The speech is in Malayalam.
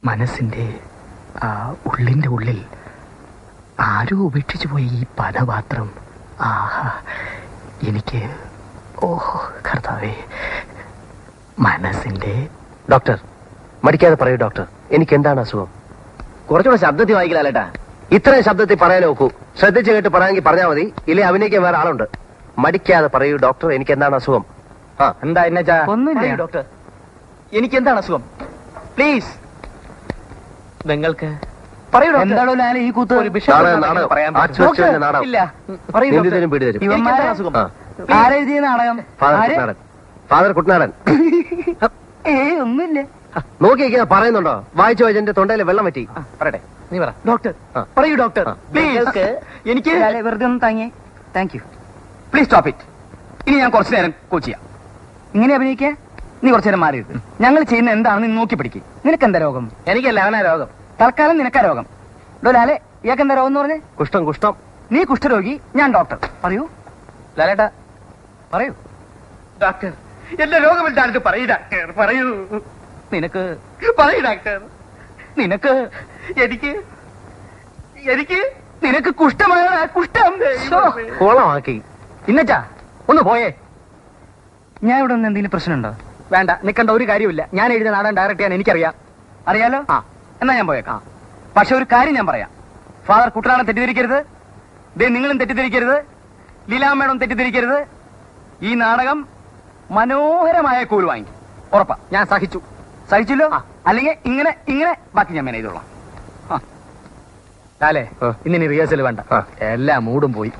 മനസ്സിന്റെ ഉള്ളിന്റെ ഉള്ളിൽ ആരോ ഉപേക്ഷിച്ചു പോയി ഈ പനപാത്രം. ആഹാ, എനിക്ക് ഓഹോ കർത്താവേ, മനസ്സിന്റെ... ഡോക്ടർ, മടിക്കാതെ പറയൂ ഡോക്ടർ, എനിക്ക് എന്താണ് അസുഖം? കുറച്ചുകൂടെ ശബ്ദത്തിൽ വായിക്കലാലേട്ടാ. ഇത്രയും ശബ്ദത്തിൽ പറയാൻ നോക്കൂ. ശ്രദ്ധിച്ചു കേട്ട് പറയാമെങ്കിൽ പറഞ്ഞാൽ മതി, ഇല്ലേ അഭിനയിക്കാൻ വേറെ ആളുണ്ട്. മടിക്കാതെ പറയൂ ഡോക്ടർ, എനിക്ക് എന്താണ് അസുഖം? എന്താ എന്നെ ഒന്നുമില്ല ഡോക്ടർ, എനിക്ക് എന്താണ് അസുഖം? പ്ലീസ് നിങ്ങൾക്ക് പറയൂ. എന്താണോ ലാലെ ഈ കൂത്ത്? ഒരു ബിഷപ്പ് പറയാൻ ഇല്ല, എന്തിനും പിടി തരും. അസുഖം ആരെഴുതിയ നാടകം? ഫാദർ കുട്ടനാടൻ. ഒന്നുമില്ല. നോക്കിയിരിക്കുന്ന പറയുന്നുണ്ടോ? വായിച്ചു വായിച്ച് എന്റെ തൊണ്ടയിലെ വെള്ളം പറ്റി. പറയട്ടെ, നീ പറ. ഡോക്ടർ പറയൂ ഡോക്ടർ, പ്ലീസ്. എനിക്ക് വെറുതെ ഒന്ന് താങ്ങി. Thank you. Please stop it. ഇനി ഞാൻ കുറച്ചു നേരം കോച്ച് ചെയ്യാം. ഇങ്ങനെ അഭിനയിക്കാൻ നീ കുറച്ചു നേരം മാറി. ഞങ്ങൾ ചെയ്യുന്ന എന്താണെന്ന് നീ നോക്കി പിടിക്കും. നിനക്കെന്താ രോഗം? എനിക്കല്ല, അവനാ രോഗം. തൽക്കാലം നിനക്കാ രോഗം. ലാലെ, ഇയാൾക്ക് എന്താ രോഗം എന്ന് പറഞ്ഞേ? കുഷ്ഠം. കുഷ്ഠം. നീ കുഷ്ഠരോഗി, ഞാൻ ഡോക്ടർ. പറയൂ ലാലേട്ടാ, പറയൂ. ഡോക്ടർ, എന്റെ രോഗം എന്താണെന്ന് പറയൂ ഡോക്ടർ, പറയൂ. നിനക്ക് പറയൂ ഡോക്ടർ. നിനക്ക് എനിക്ക് എനിക്ക് നിനക്ക് കുഷ്ഠമാണ്. കുഷ്ഠം കോളമാക്കി. ഇന്നച്ചാ ഒന്ന് പോയേ. ഞാൻ ഇവിടെ നിന്ന് എന്തെങ്കിലും പ്രശ്നമുണ്ടോ? വേണ്ട, നിൽക്കേണ്ട ഒരു കാര്യമില്ല. ഞാൻ എഴുതിയ നാടകം ഡയറക്റ്റ് ചെയ്യാൻ എനിക്കറിയാം. അറിയാലോ? എന്നാ ഞാൻ പോയേക്കാം. പക്ഷെ ഒരു കാര്യം ഞാൻ പറയാം. ഫാദർ കുട്ടനാടൻ തെറ്റിദ്ധരിക്കരുത്, നിങ്ങളും തെറ്റിദ്ധരിക്കരുത്, ലീലാമ്മേടം തെറ്റിദ്ധരിക്കരുത്. ഈ നാടകം മനോഹരമായ കൂല് വാങ്ങി. ഉറപ്പാ. ഞാൻ സഹിച്ചു. സഹിച്ചല്ലോ? അല്ലെങ്കിൽ ഇങ്ങനെ ഇങ്ങനെ ബാക്കി ഞാൻ മേനെ ചെയ്തോളാം. ലാലേ, ഇന്നിനി റിഹേഴ്സൽ വേണ്ട. എല്ലാ മൂടും പോയി.